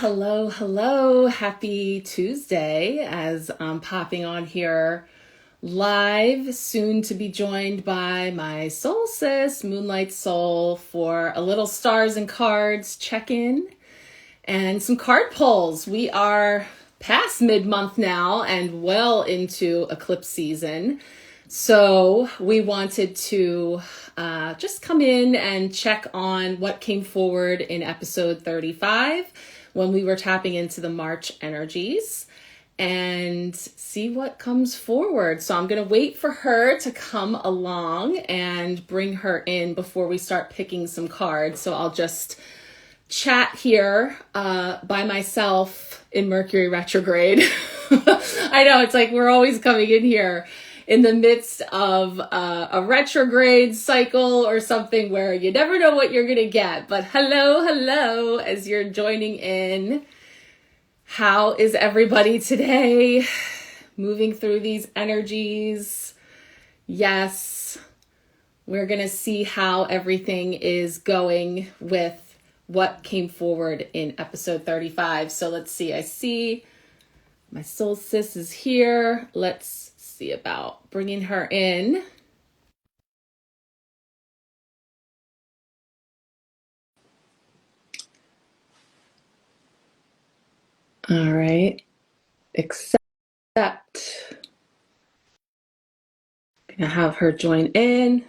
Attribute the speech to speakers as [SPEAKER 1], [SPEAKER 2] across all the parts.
[SPEAKER 1] hello, hello. Happy Tuesday as I'm popping on here live, soon to be joined by my soul sis, Moonlight Soul, for a little stars and cards check-in and some card pulls. We are past mid-month now and well into eclipse season. So we wanted to just come in and check on what came forward in episode 35 when we were tapping into the March energies and see what comes forward. So I'm going to wait for her to come along and bring her in before we start picking some cards. So I'll just chat here by myself in Mercury retrograde. I know, it's like we're always coming in here in the midst of a retrograde cycle or something where you never know what you're going to get. But hello, hello, as you're joining in. How is everybody today? Moving through these energies. Yes, we're going to see how everything is going with what came forward in episode 35. So let's see. I see my soul sis is here. Let's see about bringing her in. All right. Accept. Gonna have her join in.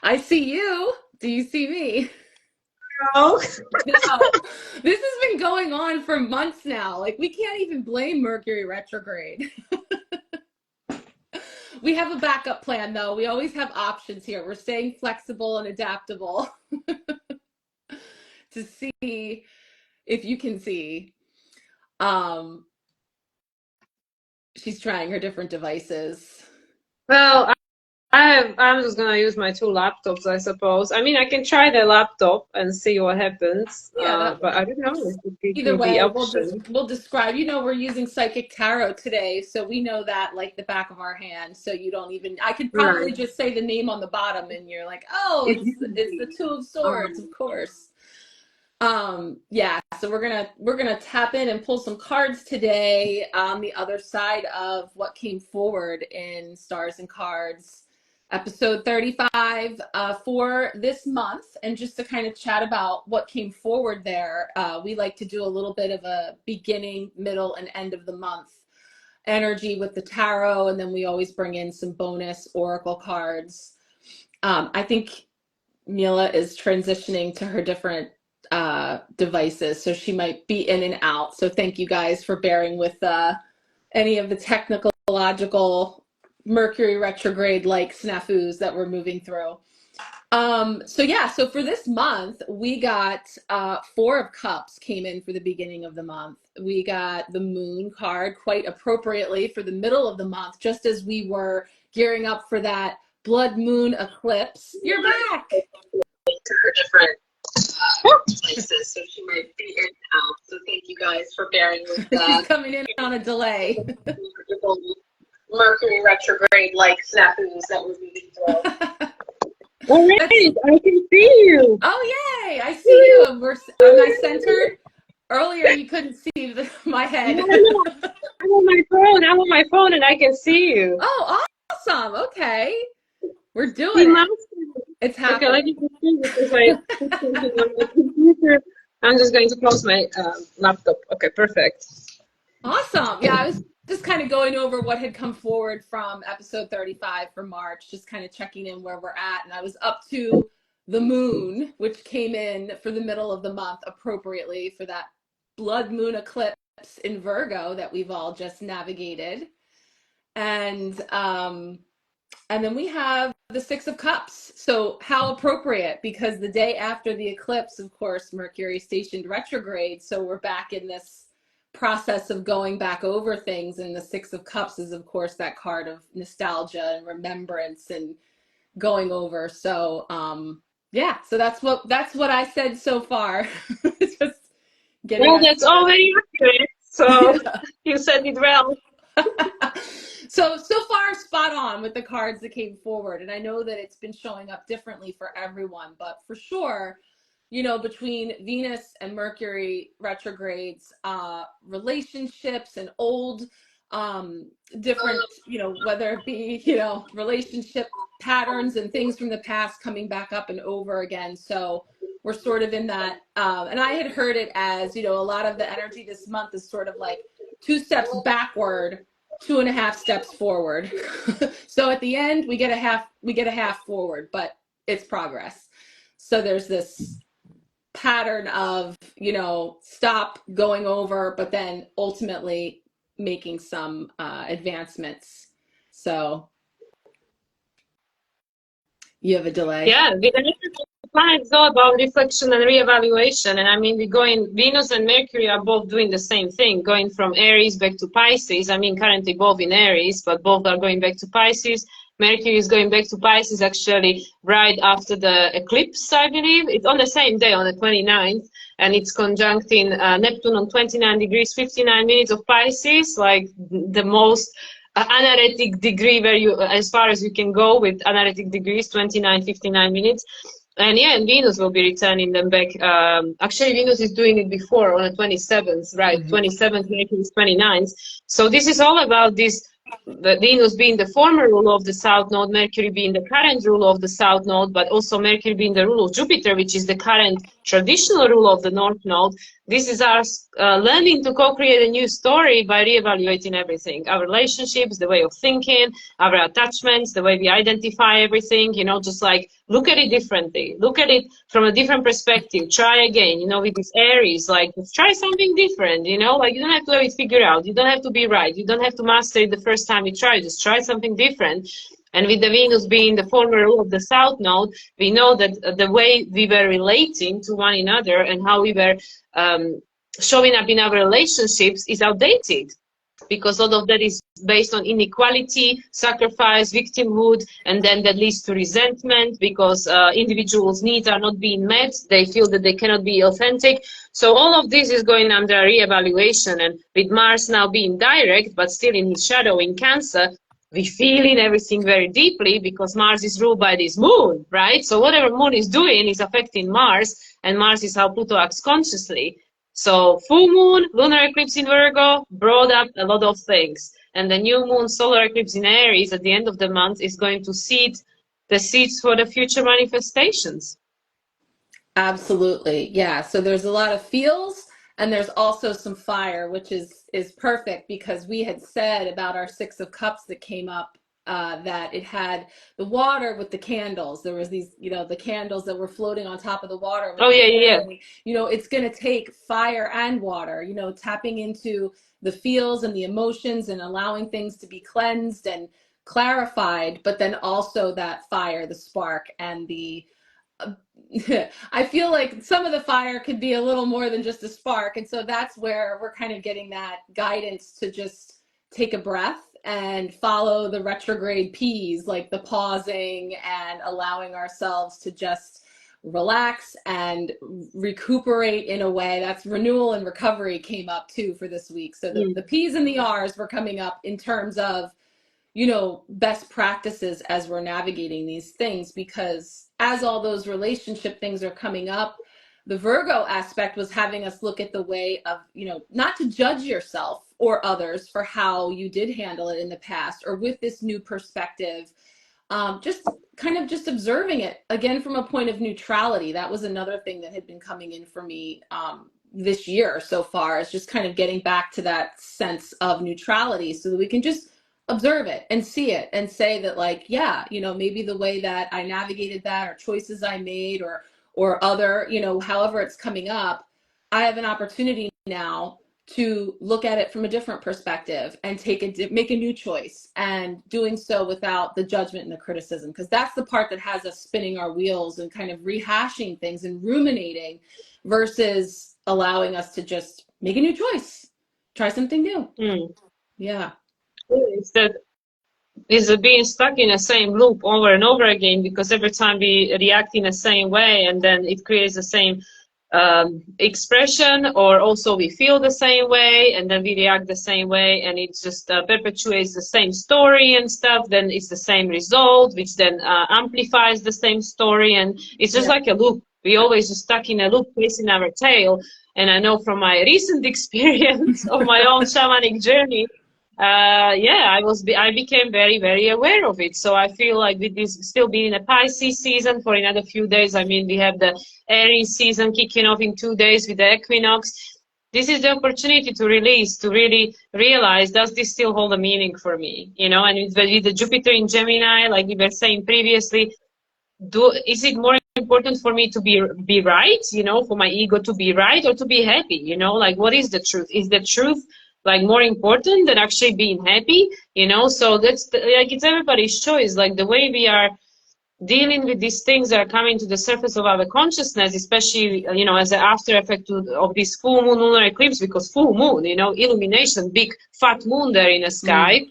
[SPEAKER 1] I see you. Do you see me?
[SPEAKER 2] No.
[SPEAKER 1] No. This has been going on for months now. Like, we can't even blame Mercury retrograde. We have a backup plan, though. We always have options here. We're staying flexible and adaptable to see if you can see. She's trying her different devices.
[SPEAKER 2] Well, I'm just gonna use my two laptops, I suppose. I mean, I can try the laptop and see what happens.
[SPEAKER 1] Yeah,
[SPEAKER 2] But I don't know if it gives
[SPEAKER 1] either
[SPEAKER 2] me the
[SPEAKER 1] way,
[SPEAKER 2] option.
[SPEAKER 1] we'll describe. You know, we're using psychic tarot today, so we know that like the back of our hand. So you don't even. I could probably
[SPEAKER 2] Right.
[SPEAKER 1] just say the name on the bottom, and you're like, oh,
[SPEAKER 2] It's
[SPEAKER 1] it's the Two of Swords, of
[SPEAKER 2] um,
[SPEAKER 1] course. Yeah. So we're gonna tap in and pull some cards today on the other side of what came forward in Stars and Cards episode 35 for this month, and just to kind of chat about what came forward there. We like to do a little bit of a beginning, middle, and end of the month energy with the tarot, and then we always bring in some bonus oracle cards. I think Mila is transitioning to her different devices, so she might be in and out. So thank you guys for bearing with any of the technological Mercury retrograde like snafus that we're moving through. So for this month, we got Four of Cups came in for the beginning of the month. We got the Moon card quite appropriately for the middle of the month, just as we were gearing up for that blood moon eclipse. You're back.
[SPEAKER 2] to her different places, so she might be in and out. So thank you guys for bearing with
[SPEAKER 1] She's coming in on a delay.
[SPEAKER 2] Mercury retrograde like snafus that we're moving through. All right, I can see you.
[SPEAKER 1] Oh, yay! I see you. Am I centered? Earlier, you couldn't see my head.
[SPEAKER 2] No, I'm on my phone. I'm on my phone, and I can see you.
[SPEAKER 1] Oh, awesome. Okay. We're doing it. It's happening.
[SPEAKER 2] Okay, let me see because I put something on my computer. I'm just going to close my laptop. Okay, perfect.
[SPEAKER 1] Awesome. Yeah, I was just kind of going over what had come forward from episode 35 for March, just kind of checking in where we're at. And I was up to the moon, which came in for the middle of the month appropriately for that blood moon eclipse in Virgo that we've all just navigated. And then we have the Six of Cups. So how appropriate, because the day after the eclipse, of course, Mercury stationed retrograde. So we're back in this process of going back over things. And the Six of Cups is, of course, that card of nostalgia and remembrance and going over. So yeah, so that's what I said so far. Just getting
[SPEAKER 2] Well, that's all very accurate. So you said it well.
[SPEAKER 1] So far spot on with the cards that came forward. And I know that it's been showing up differently for everyone, but for sure, between Venus and Mercury retrogrades, relationships and old, different, whether it be, relationship patterns and things from the past coming back up and over again. So we're sort of in that, and I had heard it as, a lot of the energy this month is sort of like 2 steps backward, 2.5 steps forward. So at the end, we get a half forward, but it's progress. So there's this pattern of, stop, going over, but then ultimately making some advancements. So you have a delay.
[SPEAKER 2] Yeah, with the planet, it's all about reflection and reevaluation. And I mean, Venus and Mercury are both doing the same thing, going from Aries back to Pisces. I mean, currently both in Aries, but both are going back to Pisces. Mercury is going back to Pisces actually right after the eclipse, I believe. It's on the same day, on the 29th, and it's conjuncting Neptune on 29 degrees, 59 minutes of Pisces, like the most analytic degree where you, as far as you can go with analytic degrees, 29, 59 minutes. And yeah, and Venus will be returning them back. Actually, Venus is doing it before on the 27th, right? 27th, Mercury is 29th. So this is all about this, the Venus being the former ruler of the South Node, Mercury being the current ruler of the South Node, but also Mercury being the ruler of Jupiter, which is the current traditional ruler of the North Node. This is us learning to co-create a new story by reevaluating everything. Our relationships, the way of thinking, our attachments, the way we identify everything, just like look at it differently. Look at it from a different perspective. Try again, with these Aries, like try something different, like you don't have to have it figured out. You don't have to be right. You don't have to master it the first time you try. Just try something different. And with the Venus being the former rule of the South Node, we know that the way we were relating to one another and how we were showing up in our relationships is outdated, because all of that is based on inequality, sacrifice, victimhood, and then that leads to resentment because individuals' needs are not being met. They feel that they cannot be authentic. So all of this is going under reevaluation. And with Mars now being direct, but still in his shadow in Cancer, we feel in everything very deeply because Mars is ruled by this moon, right? So whatever moon is doing is affecting Mars, and Mars is how Pluto acts consciously. So full moon, lunar eclipse in Virgo brought up a lot of things. And the new moon solar eclipse in Aries at the end of the month is going to seed the seeds for the future manifestations.
[SPEAKER 1] Absolutely. Yeah. So there's a lot of feels and there's also some fire, which is perfect because we had said about our 6 of Cups that came up that it had the water with the candles. There was these, the candles that were floating on top of the water.
[SPEAKER 2] Oh, yeah.
[SPEAKER 1] It's going to take fire and water, tapping into the feels and the emotions and allowing things to be cleansed and clarified, but then also that fire, the spark, and the I feel like some of the fire could be a little more than just a spark. And so that's where we're kind of getting that guidance to just take a breath and follow the retrograde P's, like the pausing and allowing ourselves to just relax and recuperate in a way. That's renewal and recovery came up too for this week. So the P's and the R's were coming up in terms of best practices as we're navigating these things, because as all those relationship things are coming up, the Virgo aspect was having us look at the way of, not to judge yourself or others for how you did handle it in the past, or with this new perspective, just kind of just observing it again from a point of neutrality. That was another thing that had been coming in for me this year so far, is just kind of getting back to that sense of neutrality so that we can just observe it and see it and say that, like, yeah, maybe the way that I navigated that, or choices I made, or other, however it's coming up, I have an opportunity now to look at it from a different perspective and make a new choice, and doing so without the judgment and the criticism, because that's the part that has us spinning our wheels and kind of rehashing things and ruminating, versus allowing us to just make a new choice, try something new. Yeah.
[SPEAKER 2] Is being stuck in the same loop over and over again, because every time we react in the same way, and then it creates the same expression, or also we feel the same way and then we react the same way, and it just perpetuates the same story and stuff. Then it's the same result, which then amplifies the same story, and it's just like a loop. we always just stuck in a loop chasing our tail. And I know from my recent experience of my own shamanic journey, yeah, I became very, very aware of it. So I feel like with this still being a Pisces season for another few days, I mean, we have the Aries season kicking off in 2 days with the equinox. This is the opportunity to release, to really realize, does this still hold a meaning for me? You know, and with the Jupiter in Gemini, like we were saying previously, is it more important for me to be right, you know, for my ego to be right, or to be happy? You know, like, what is the truth? Is the truth like more important than actually being happy? You know, so that's like, it's everybody's choice. Like, the way we are dealing with these things that are coming to the surface of our consciousness, especially, you know, as an after effect of this full moon lunar eclipse, because full moon, you know, illumination, big fat moon there in the sky,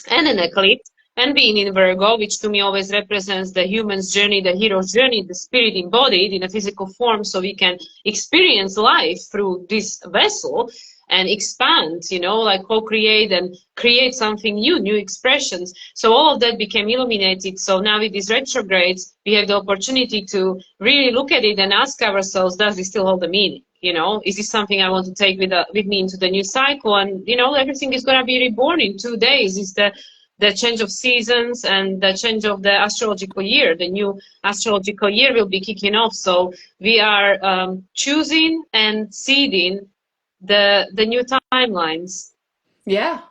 [SPEAKER 2] and an eclipse, and being in Virgo, which to me always represents the human's journey, the hero's journey, the spirit embodied in a physical form, so we can experience life through this vessel and expand, you know, like co-create and create something new, new expressions. So all of that became illuminated. So now with these retrogrades, we have the opportunity to really look at it and ask ourselves, does this still hold a meaning? You know, is this something I want to take with me into the new cycle? And, you know, everything is going to be reborn in 2 days. It's the change of seasons and the change of the astrological year. The new astrological year will be kicking off. So we are choosing and seeding the new timelines.
[SPEAKER 1] Yeah.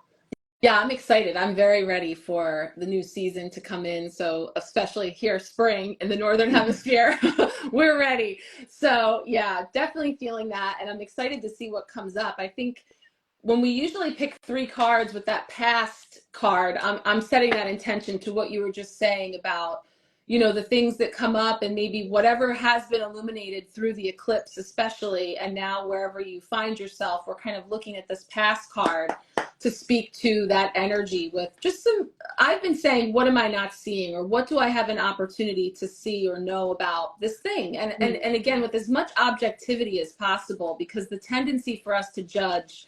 [SPEAKER 1] Yeah, I'm excited. I'm very ready for the new season to come in. So especially here, spring in the Northern Hemisphere, we're ready. So yeah, definitely feeling that. And I'm excited to see what comes up. I think when we usually pick 3 cards with that past card, I'm setting that intention to what you were just saying about, you know, the things that come up and maybe whatever has been illuminated through the eclipse, especially, and now wherever you find yourself, we're kind of looking at this past card to speak to that energy with just some, I've been saying, what am I not seeing, or what do I have an opportunity to see or know about this thing? And again, with as much objectivity as possible, because the tendency for us to judge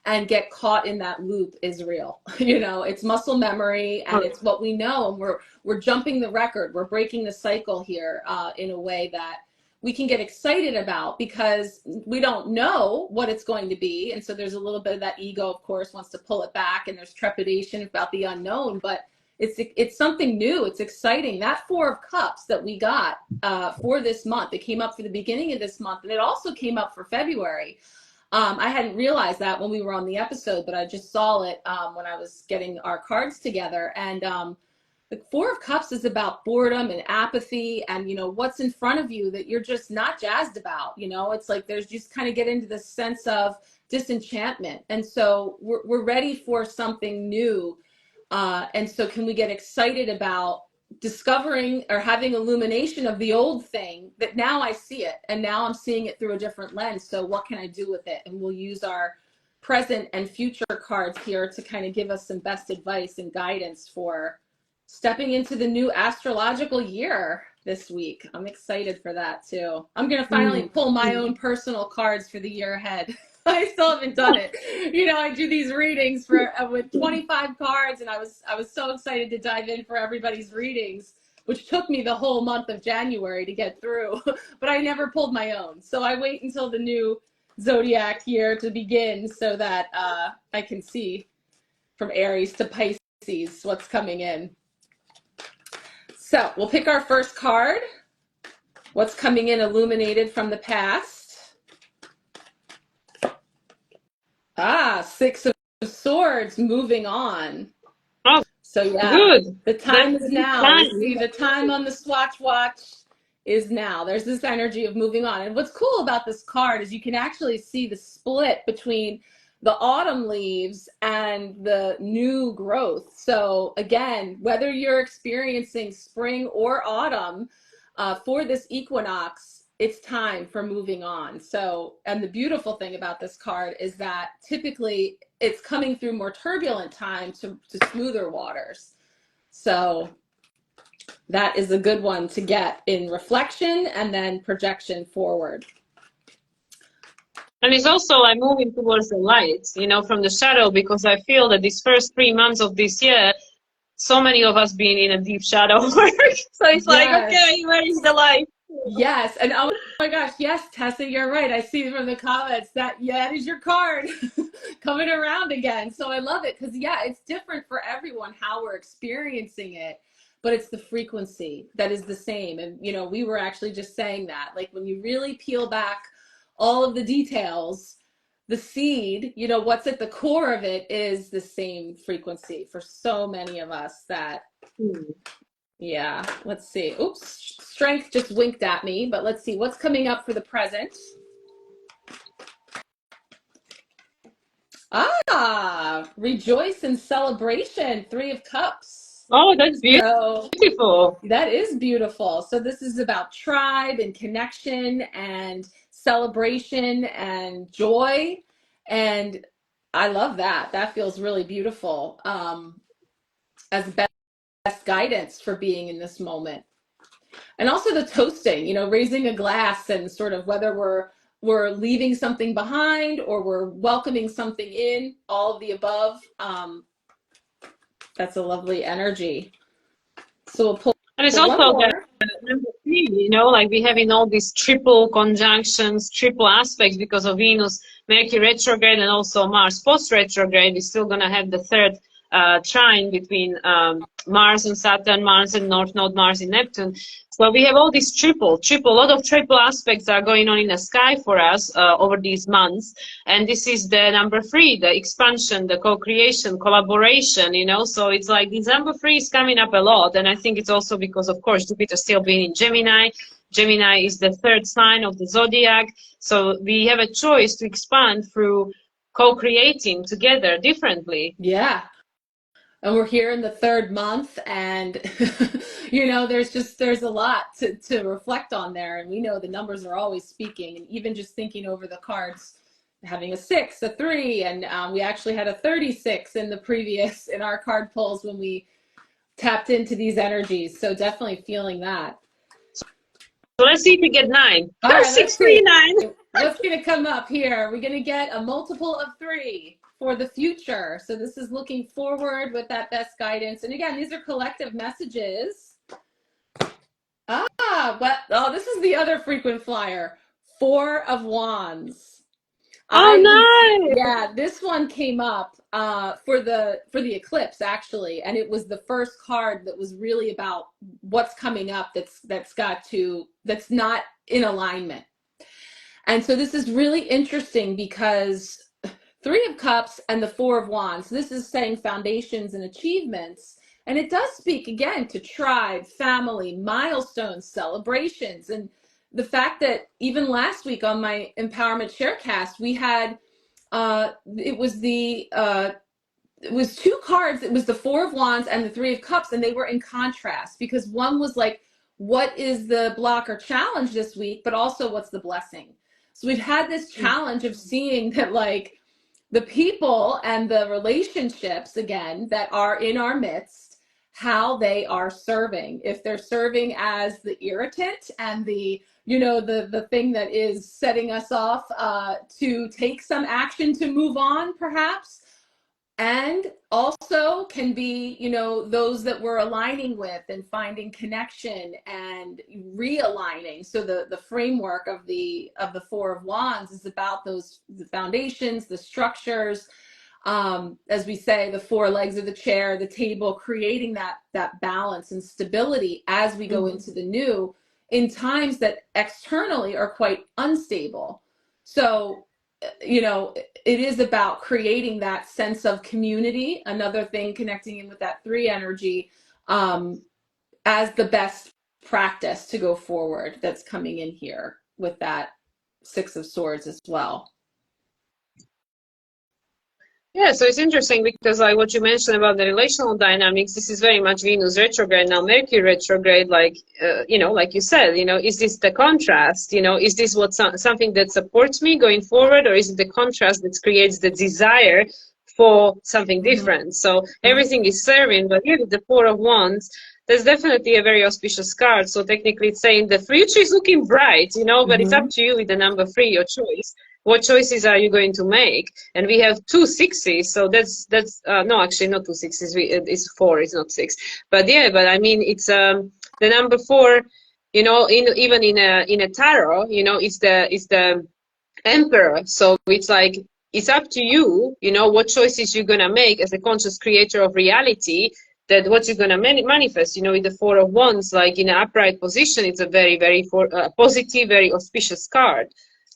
[SPEAKER 1] and get caught in that loop is real. You know, it's muscle memory, and it's what we know, and we're jumping the record. We're breaking the cycle here in a way that we can get excited about, because we don't know what it's going to be. And so there's a little bit of that ego, of course, wants to pull it back, and there's trepidation about the unknown, but it's something new. It's exciting. That 4 of Cups that we got for this month, it came up for the beginning of this month, and it also came up for February. I hadn't realized that when we were on the episode, but I just saw it when I was getting our cards together. And the 4 of Cups is about boredom and apathy, and, you know, what's in front of you that you're just not jazzed about. You know, it's like there's just kind of get into this sense of disenchantment. And so we're ready for something new. And so can we get excited about discovering or having illumination of the old thing, that now I see it, and now I'm seeing it through a different lens. So what can I do with it? And we'll use our present and future cards here to kind of give us some best advice and guidance for stepping into the new astrological year this week. I'm excited for that too. I'm going to finally pull my own personal cards for the year ahead. I still haven't done it. You know, I do these readings for with 25 cards, and I was so excited to dive in for everybody's readings, which took me the whole month of January to get through, but I never pulled my own. So I wait until the new zodiac year to begin so that I can see from Aries to Pisces what's coming in. So we'll pick our first card. What's coming in illuminated from the past? 6 of Swords, moving on.
[SPEAKER 2] Oh,
[SPEAKER 1] so yeah,
[SPEAKER 2] good.
[SPEAKER 1] The time is now. You see, the time on the swatch watch is now. There's this energy of moving on. And what's cool about this card is you can actually see the split between the autumn leaves and the new growth. So again, whether you're experiencing spring or autumn, for this equinox, it's time for moving on. So, and the beautiful thing about this card is that typically it's coming through more turbulent time to smoother waters. So that is a good one to get in reflection and then projection forward.
[SPEAKER 2] And it's also like moving towards the light, you know, from the shadow, because I feel that these first 3 months of this year, so many of us being in a deep shadow work. So it's like, okay, where is the light?
[SPEAKER 1] Yes, and oh my gosh, yes, Tessa, you're right. I see from the comments that yeah, that is your card coming around again. So I love it because yeah, it's different for everyone how we're experiencing it, but it's the frequency that is the same. And you know, we were actually just saying that, like when you really peel back all of the details, the seed, you know, what's at the core of it is the same frequency for so many of us that yeah, let's see. Oops, strength just winked at me, but let's see what's coming up for the present. Ah, rejoice and celebration, 3 of Cups.
[SPEAKER 2] Oh, that's
[SPEAKER 1] So
[SPEAKER 2] beautiful.
[SPEAKER 1] that is beautiful. So this is about tribe and connection and celebration and joy. And I love that. That feels really beautiful as best guidance for being in this moment. And also the toasting, you know, raising a glass and sort of whether we're leaving something behind or we're welcoming something in, all of the above. That's a lovely energy. So we'll pull
[SPEAKER 2] And it's
[SPEAKER 1] one
[SPEAKER 2] also the
[SPEAKER 1] more.
[SPEAKER 2] number three, you know, like we having all these triple conjunctions, triple aspects because of Venus, Mercury retrograde, and also Mars post retrograde. We're still going to have the third trine between Mars and Saturn, Mars and North Node, Mars and Neptune. So we have all these a lot of triple aspects are going on in the sky for us over these months. And this is the number three, the expansion, the co-creation, collaboration, you know. So it's like this number three is coming up a lot. And I think it's also because, of course, Jupiter still being in Gemini. Gemini is the third sign of the zodiac. So we have a choice to expand through co-creating together differently.
[SPEAKER 1] Yeah. And we're here in the 3rd month and you know there's a lot to reflect on there, and we know the numbers are always speaking, and even just thinking over the cards, having a 6, a 3, and we actually had a 36 in the previous in our card pulls when we tapped into these energies, so definitely feeling that.
[SPEAKER 2] So let's see if we get 9.
[SPEAKER 1] All right, let's see
[SPEAKER 2] 639.
[SPEAKER 1] what's going to come up here. We're going to get a multiple of 3 for the future. So this is looking forward with that best guidance. And again, these are collective messages. This is the other frequent flyer. 4 of Wands.
[SPEAKER 2] Oh, nice.
[SPEAKER 1] Yeah, this one came up for the eclipse actually, and it was the first card that was really about what's coming up that's not in alignment. And so this is really interesting because 3 of Cups and the 4 of Wands, this is saying foundations and achievements. And it does speak again to tribe, family, milestones, celebrations. And the fact that even last week on my Empowerment Sharecast, we had, it was 2 cards. It was the 4 of Wands and the 3 of Cups, and they were in contrast because one was like, what is the block or challenge this week, but also what's the blessing? So we've had this challenge of seeing that like the people and the relationships again that are in our midst, how they are serving. If they're serving as the irritant and the the thing that is setting us off to take some action to move on perhaps, and also can be those that we're aligning with and finding connection and realigning. So the framework of the 4 of Wands is about the foundations, the structures, as we say, the 4 legs of the chair, the table, creating that balance and stability as we go into the new, in times that externally are quite unstable. So it is about creating that sense of community. Another thing, connecting in with that 3 energy as the best practice to go forward, that's coming in here with that 6 of Swords as well.
[SPEAKER 2] Yeah, so it's interesting because like what you mentioned about the relational dynamics, this is very much Venus retrograde, now Mercury retrograde, like, like you said, is this the contrast, is this something that supports me going forward, or is it the contrast that creates the desire for something different? So everything is serving, but here with the 4 of Wands, there's definitely a very auspicious card. So technically it's saying the future is looking bright, but it's up to you with the number 3, your choice. What choices are you going to make? And we have 2 6s, so that's no, actually not 2 6s. It's 4, it's not 6. But yeah, but I mean, it's the number 4 you know, even in a tarot, you know, it's the emperor. So it's like, it's up to you, you know, what choices you're gonna make as a conscious creator of reality, that what you're gonna manifest. You know, with the Four of Wands, like in an upright position, it's a very, very positive, very auspicious card.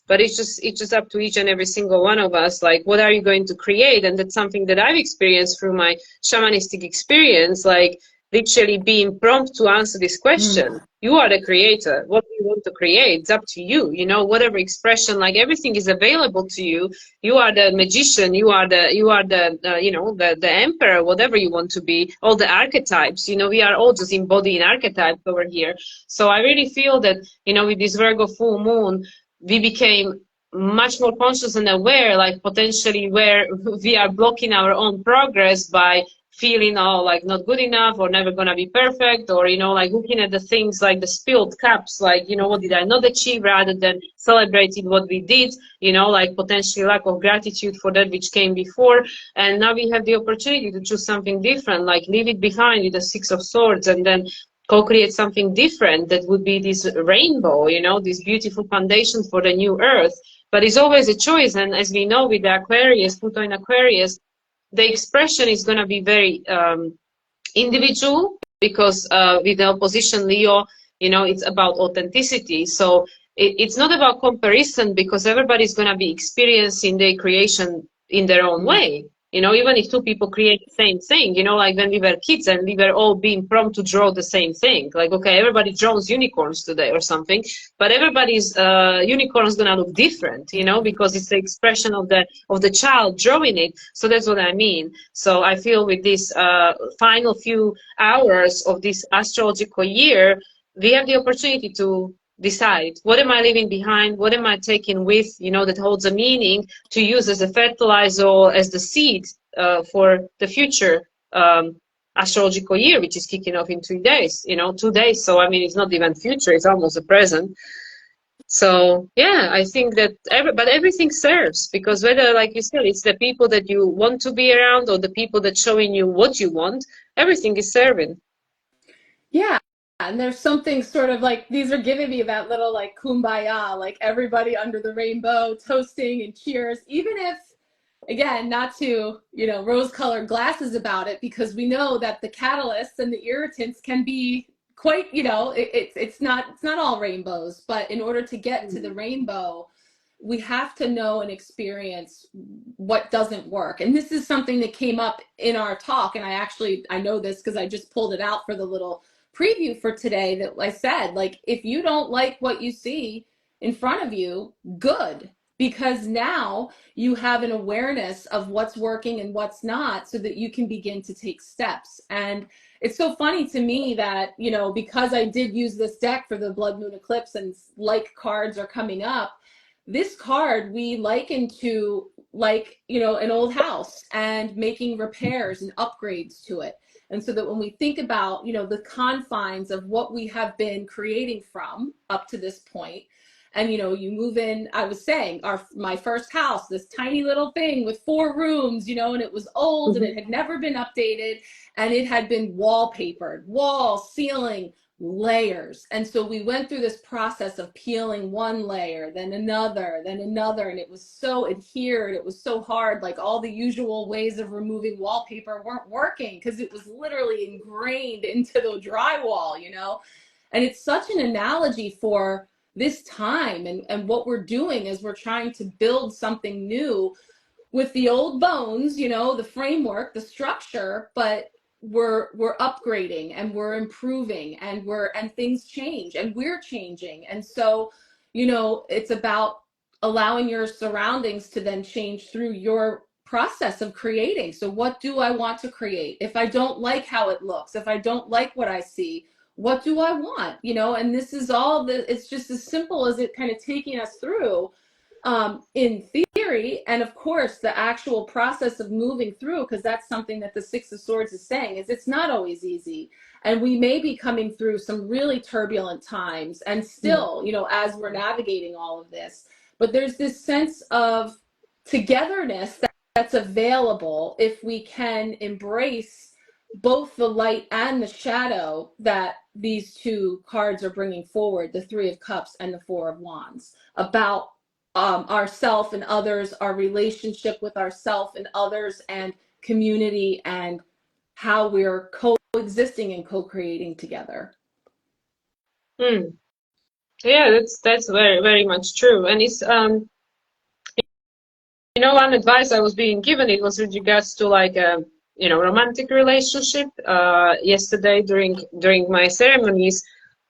[SPEAKER 2] But it's just up to each and every single one of us, like, what are you going to create? And that's something that I've experienced through my shamanistic experience, like literally being prompt to answer this question. You are the creator. What do you want to create? It's up to you. You know, whatever expression, like everything is available to you. You are the magician. You are the you know, the emperor, whatever you want to be. All the archetypes. You know, we are all just embodying archetypes over here. So I really feel that, you know, with this Virgo full moon, we became much more conscious and aware, like potentially where we are blocking our own progress by feeling all like not good enough or never gonna be perfect, or, you know, like looking at the things like the spilled cups, like, you know, what did I not achieve, rather than celebrating what we did, you know, like potentially lack of gratitude for that which came before. And now we have the opportunity to choose something different, like leave it behind with the Six of Swords, and then co-create something different that would be this rainbow, you know, this beautiful foundation for the new earth. But it's always a choice. And as we know, with the Aquarius, Pluto in Aquarius, the expression is going to be very individual, because with the opposition Leo, you know, it's about authenticity. So it's not about comparison, because everybody's going to be experiencing their creation in their own way. You know, even if two people create the same thing, you know, like when we were kids and we were all being prompt to draw the same thing. Like, okay, everybody draws unicorns today or something, but everybody's unicorn is gonna look different, you know, because it's the expression of the child drawing it. So that's what I mean. So I feel with this final few hours of this astrological year, we have the opportunity to decide, what am I leaving behind, what am I taking with, you know, that holds a meaning to use as a fertilizer or as the seed for the future astrological year, which is kicking off in 3 days, you know, 2 days. So I mean, it's not even future, it's almost the present. So yeah, I think that but everything serves, because whether, like you said, it's the people that you want to be around or the people that showing you what you want, everything is serving.
[SPEAKER 1] Yeah. And there's something sort of like, these are giving me that little like kumbaya, like everybody under the rainbow toasting and cheers, even if, again, not to, you know, rose-colored glasses about it, because we know that the catalysts and the irritants can be quite, you know, it's not all rainbows, but in order to get to the rainbow, we have to know and experience what doesn't work. And this is something that came up in our talk, and I know this because I just pulled it out for the little preview for today, that I said, like, if you don't like what you see in front of you, good, because now you have an awareness of what's working and what's not, so that you can begin to take steps. And it's so funny to me that, you know, because I did use this deck for the blood moon eclipse and like cards are coming up, this card we liken to, like, you know, an old house and making repairs and upgrades to it. And so that when we think about, you know, the confines of what we have been creating from up to this point, and, you know, you move in, I was saying, my first house, this tiny little thing with 4 rooms, you know, and it was old and it had never been updated, and it had been wallpapered, wall, ceiling, layers. And so we went through this process of peeling one layer, then another, and it was so adhered, it was so hard, like all the usual ways of removing wallpaper weren't working, because it was literally ingrained into the drywall, you know. And it's such an analogy for this time, and what we're doing is we're trying to build something new with the old bones, you know, the framework, the structure, but we're upgrading and we're improving, and things change and we're changing. And so, you know, it's about allowing your surroundings to then change through your process of creating. So what do I want to create? If I don't like how it looks, if I don't like what I see, what do I want? You know, and this is all it's just as simple as it kind of taking us through in theory, and of course the actual process of moving through, because that's something that the Six of Swords is saying, is it's not always easy, and we may be coming through some really turbulent times, and still, you know, as we're navigating all of this, but there's this sense of togetherness that's available if we can embrace both the light and the shadow that these two cards are bringing forward, the Three of Cups and the Four of Wands, about ourself and others, our relationship with ourself and others, and community, and how we're coexisting and co-creating together.
[SPEAKER 2] Yeah, that's very, very much true. And it's one advice I was being given, it was with regards to like romantic relationship. Yesterday during my ceremonies,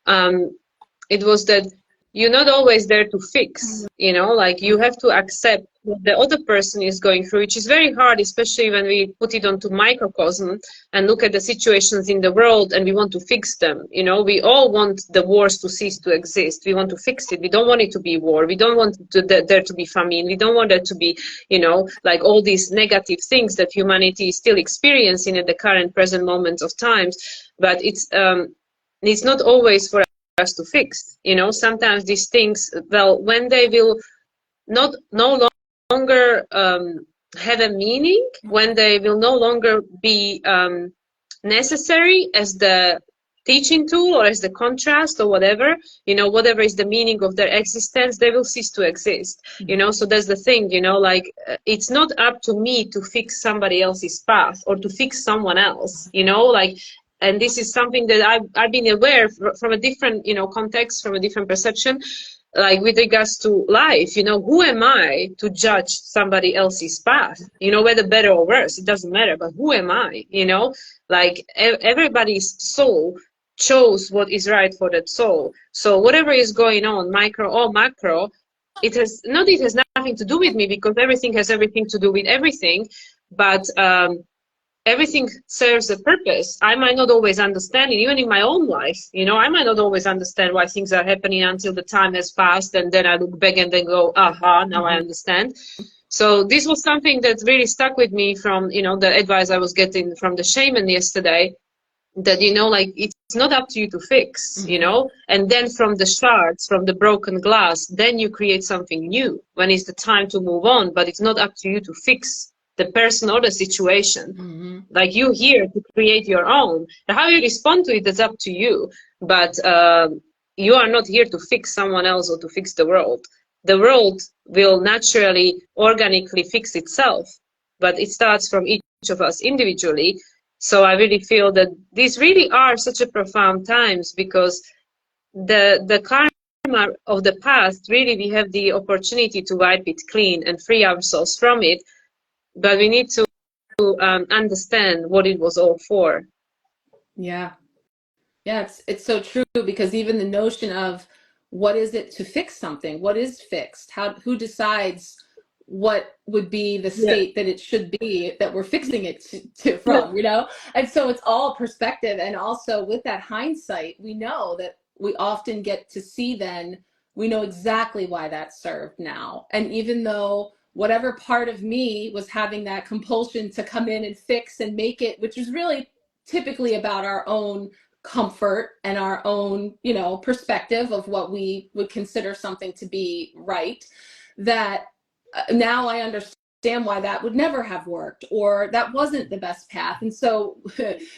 [SPEAKER 2] it was that you're not always there to fix, like you have to accept what the other person is going through, which is very hard, especially when we put it onto microcosm and look at the situations in the world and we want to fix them. We all want the wars to cease to exist. We want to fix it. We don't want it to be war. We don't want there to be famine. We don't want there to be, like all these negative things that humanity is still experiencing at the current present moment of times. But it's not always for us to fix. Sometimes these things, well, when they will no longer have a meaning, when they will no longer be necessary as the teaching tool or as the contrast or whatever, whatever is the meaning of their existence, they will cease to exist. So that's the thing, like it's not up to me to fix somebody else's path or to fix someone else, like. And this is something that I've been aware from a different, context, from a different perception, like with regards to life, who am I to judge somebody else's path, whether better or worse, it doesn't matter, but who am I, like everybody's soul chose what is right for that soul. So whatever is going on, micro or macro, it has nothing to do with me, because everything has everything to do with everything. But everything serves a purpose. I might not always understand it, even in my own life. I might not always understand why things are happening until the time has passed, and then I look back and then go, aha, now I understand. So this was something that really stuck with me from, the advice I was getting from the shaman yesterday, that, like, it's not up to you to fix, and then from the shards, from the broken glass, then you create something new when it's the time to move on, but it's not up to you to fix the person or the situation. Like, you're here to create your own. How you respond to it is up to you, but you are not here to fix someone else or to fix the world. The world will naturally, organically fix itself, but it starts from each of us individually. So I really feel that these really are such a profound times, because the karma of the past, really we have the opportunity to wipe it clean and free ourselves from it. But we need to understand what it was all for.
[SPEAKER 1] Yeah, it's so true, because even the notion of what is it to fix something, what is fixed, who decides what would be the state that it should be, that we're fixing it from, and so it's all perspective. And also with that hindsight, we know that we often get to see, then we know exactly why that served now. And even though whatever part of me was having that compulsion to come in and fix and make it, which is really typically about our own comfort and our own, perspective of what we would consider something to be right, that now I understand why that would never have worked, or that wasn't the best path. And so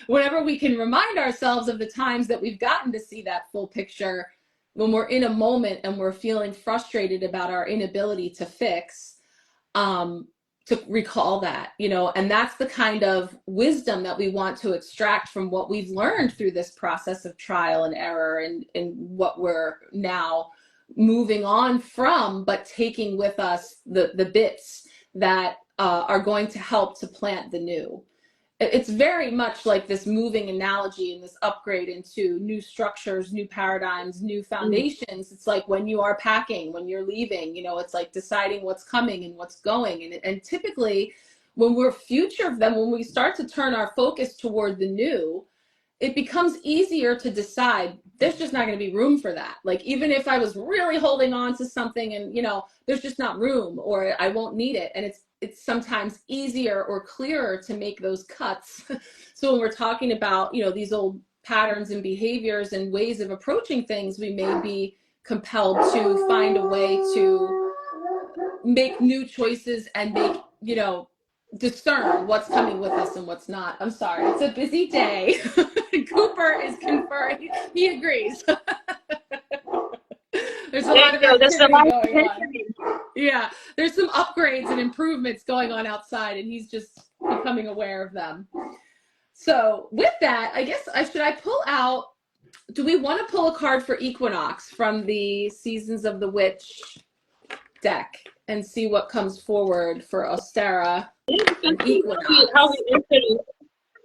[SPEAKER 1] whenever we can remind ourselves of the times that we've gotten to see that full picture, when we're in a moment and we're feeling frustrated about our inability to fix, to recall that, and that's the kind of wisdom that we want to extract from what we've learned through this process of trial and error, and what we're now moving on from, but taking with us the bits that are going to help to plant the new. It's very much like this moving analogy and this upgrade into new structures, new paradigms, new foundations. It's like when you are packing, when you're leaving, it's like deciding what's coming and what's going. And typically when we're when we start to turn our focus toward the new, it becomes easier to decide there's just not going to be room for that. Like, even if I was really holding on to something and, there's just not room, or I won't need it. And it's sometimes easier or clearer to make those cuts. So when we're talking about, these old patterns and behaviors and ways of approaching things, we may be compelled to find a way to make new choices and make, discern what's coming with us and what's not. I'm sorry, it's a busy day. Cooper is confirming, he agrees. There's a
[SPEAKER 2] There
[SPEAKER 1] lot
[SPEAKER 2] you
[SPEAKER 1] of
[SPEAKER 2] go. There's a
[SPEAKER 1] activity
[SPEAKER 2] lot
[SPEAKER 1] going on.
[SPEAKER 2] happening.
[SPEAKER 1] Yeah, there's some upgrades and improvements going on outside, and he's just becoming aware of them. So with that, I guess should I pull out, do we want to pull a card for Equinox from the Seasons of the Witch deck and see what comes forward for Ostara
[SPEAKER 2] Yeah, we can
[SPEAKER 1] and
[SPEAKER 2] see
[SPEAKER 1] Equinox?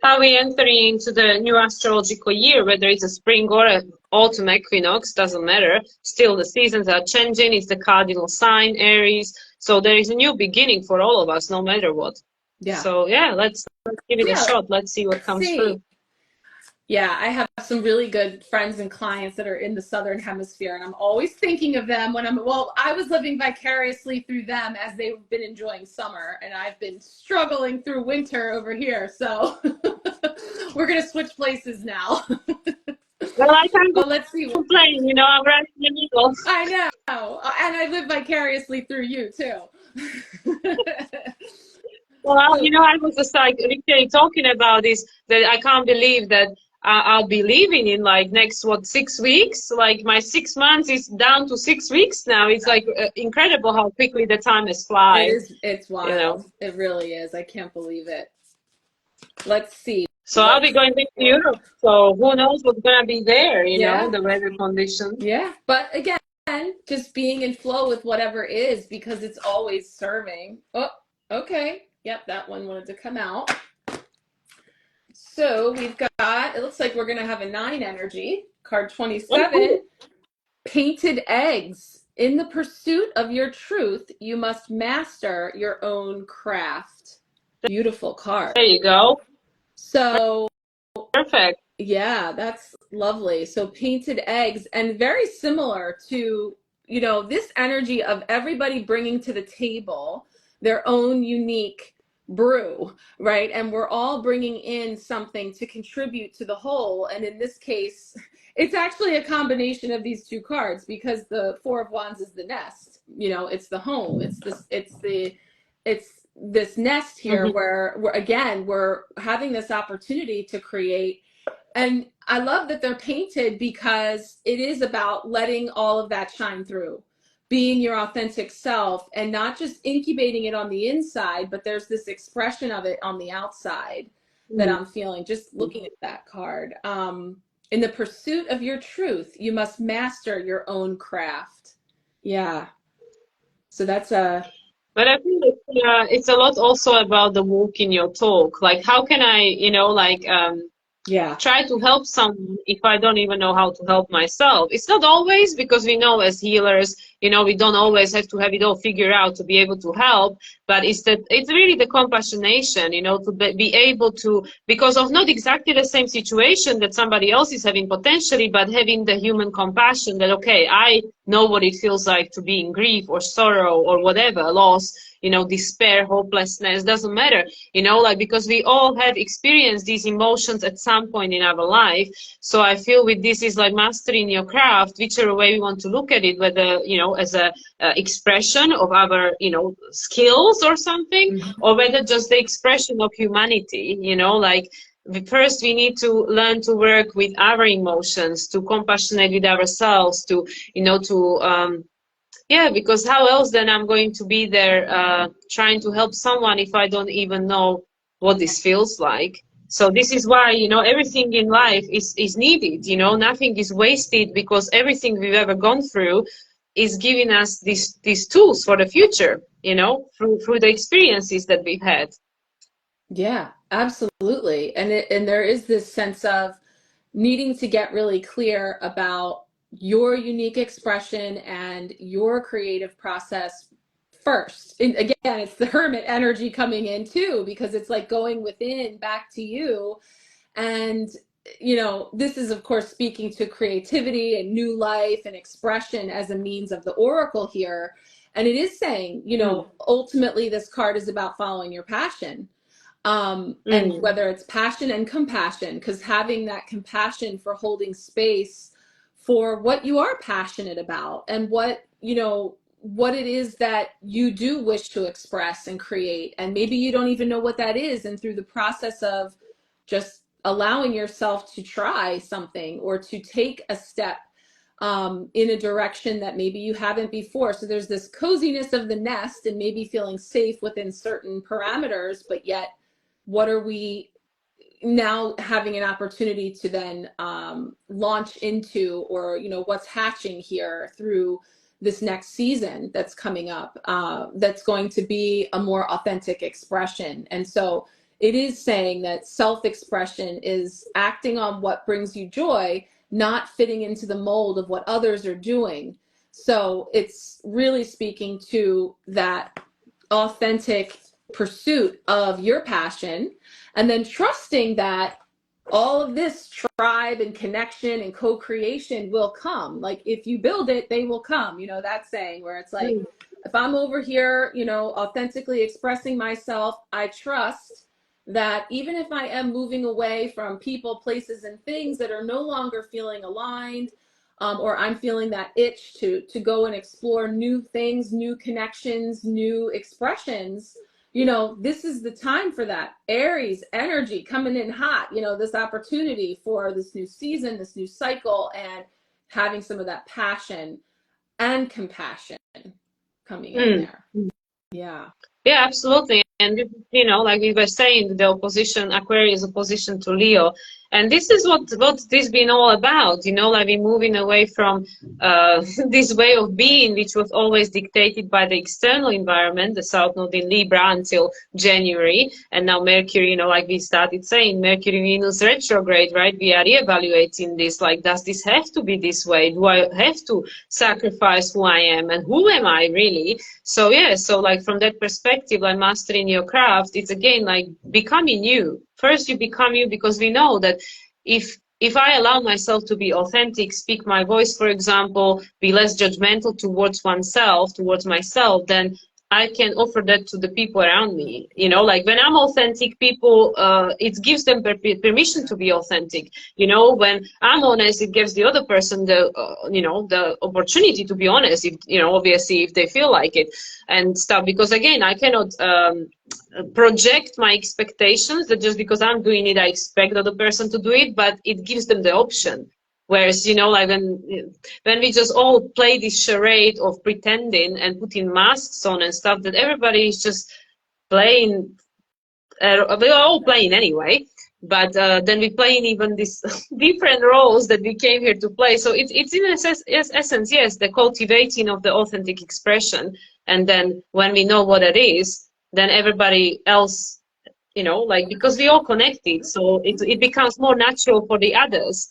[SPEAKER 2] how we enter into the new astrological year, whether it's a spring or an autumn equinox, doesn't matter. Still, the seasons are changing. It's the cardinal sign, Aries. So there is a new beginning for all of us, no matter what.
[SPEAKER 1] Yeah.
[SPEAKER 2] So yeah, let's give it a
[SPEAKER 1] Yeah,
[SPEAKER 2] shot. Let's see what
[SPEAKER 1] let's
[SPEAKER 2] comes
[SPEAKER 1] see.
[SPEAKER 2] through.
[SPEAKER 1] Yeah, I have some really good friends and clients that are in the Southern Hemisphere, and I'm always thinking of them when I was living vicariously through them as they've been enjoying summer, and I've been struggling through winter over here. So we're going to switch places now.
[SPEAKER 2] Well, I can't
[SPEAKER 1] But let's see.
[SPEAKER 2] complain, you know, I'm right in the middle.
[SPEAKER 1] I know. And I live vicariously through you, too.
[SPEAKER 2] Well, you know, I was just like literally talking about this, that I can't believe that I'll be leaving in like next, 6 weeks? Like my 6 months is down to 6 weeks now. It's like incredible how quickly the time has fly.
[SPEAKER 1] It's wild.
[SPEAKER 2] You know.
[SPEAKER 1] It really is. I can't believe it. Let's see.
[SPEAKER 2] So I'll be going back to Europe. So who knows what's gonna be there, you know, the weather conditions.
[SPEAKER 1] Yeah. But again, just being in flow with whatever is, because it's always serving. Oh, okay. Yep, that one wanted to come out. So we've got, it looks like we're going to have a 9 energy. Card 27, Painted Eggs. In the pursuit of your truth, you must master your own craft. Beautiful card.
[SPEAKER 2] There you go.
[SPEAKER 1] So
[SPEAKER 2] perfect.
[SPEAKER 1] Yeah, that's lovely. So Painted Eggs, and very similar to, you know, this energy of everybody bringing to the table their own unique brew, right? And we're all bringing in something to contribute to the whole. And in this case, it's actually a combination of these two cards, because the Four of Wands is the nest, you know, it's the home. It's this nest here where we're having this opportunity to create. And I love that they're painted, because it is about letting all of that shine through, being your authentic self, and not just incubating it on the inside, but there's this expression of it on the outside that I'm feeling just looking at that card. In the pursuit of your truth, you must master your own craft. Yeah. So that's
[SPEAKER 2] But I think it's a lot also about the walk in your talk. Like, how can I, you know, like, try to help someone if I don't even know how to help myself? It's not always, because we know as healers, you know, we don't always have to have it all figured out to be able to help. But it's really the compassionation, you know, to be able to, because of not exactly the same situation that somebody else is having potentially, but having the human compassion that, okay, I know what it feels like to be in grief or sorrow or whatever, loss, you know, despair, hopelessness, doesn't matter, you know, like, because we all have experienced these emotions at some point in our life. So I feel with this is like mastering your craft, whichever way we want to look at it, whether, you know, as a expression of our, you know, skills or something, or whether just the expression of humanity, you know, like, first we need to learn to work with our emotions, to compassionate with ourselves, to, you know, to yeah, because how else then I'm going to be there trying to help someone if I don't even know what this feels like? So this is why, you know, everything in life is needed, you know, nothing is wasted, because everything we've ever gone through is giving us these tools for the future, you know, through the experiences that we've had.
[SPEAKER 1] Yeah, absolutely. And there is this sense of needing to get really clear about your unique expression and your creative process first. And again, it's the hermit energy coming in too, because it's like going within back to you. And, you know, this is, of course, speaking to creativity and new life and expression as a means of the oracle here. And it is saying, you know, ultimately this card is about following your passion. And whether it's passion and compassion, because having that compassion for holding space for what you are passionate about, and what, you know, what it is that you do wish to express and create. And maybe you don't even know what that is. And through the process of just allowing yourself to try something or to take a step in a direction that maybe you haven't before. So there's this coziness of the nest and maybe feeling safe within certain parameters, but yet what are we now having an opportunity to then launch into, or what's hatching here through this next season that's coming up, that's going to be a more authentic expression. And so it is saying that self-expression is acting on what brings you joy, not fitting into the mold of what others are doing. So it's really speaking to that authentic pursuit of your passion, and then trusting that all of this tribe and connection and co-creation will come. Like if you build it, they will come. That saying where it's like, if I'm over here, authentically expressing myself, I trust that even if I am moving away from people, places, and things that are no longer feeling aligned, or I'm feeling that itch to go and explore new things, new connections, new expressions, this is the time for that. Aries energy coming in hot, this opportunity for this new season, this new cycle, and having some of that passion and compassion coming in there. Yeah.
[SPEAKER 2] Yeah, absolutely. And like we were saying, the opposition, Aquarius opposition to Leo. And this is what this been all about, like we're moving away from this way of being, which was always dictated by the external environment, the South Node in Libra until January. And now Mercury, like we started saying, Mercury Venus retrograde, right? We are reevaluating this, like, does this have to be this way? Do I have to sacrifice who I am? And who am I really? So yeah, so like from that perspective, like mastering your craft, it's again like becoming you. First you become you, because we know that if I allow myself to be authentic, speak my voice, for example, be less judgmental towards oneself, towards myself, then I can offer that to the people around me. Like when I'm authentic, people, it gives them permission to be authentic. When I'm honest, it gives the other person the, the opportunity to be honest, if, obviously if they feel like it and stuff. Because again, I cannot project my expectations that just because I'm doing it, I expect the other person to do it, but it gives them the option. Whereas, like when we just all play this charade of pretending and putting masks on and stuff, that everybody is just playing, we're all playing anyway, but then we're playing even these different roles that we came here to play. So it's in essence, yes, the cultivating of the authentic expression. And then when we know what it is, then everybody else, like, because we all connected, so it becomes more natural for the others.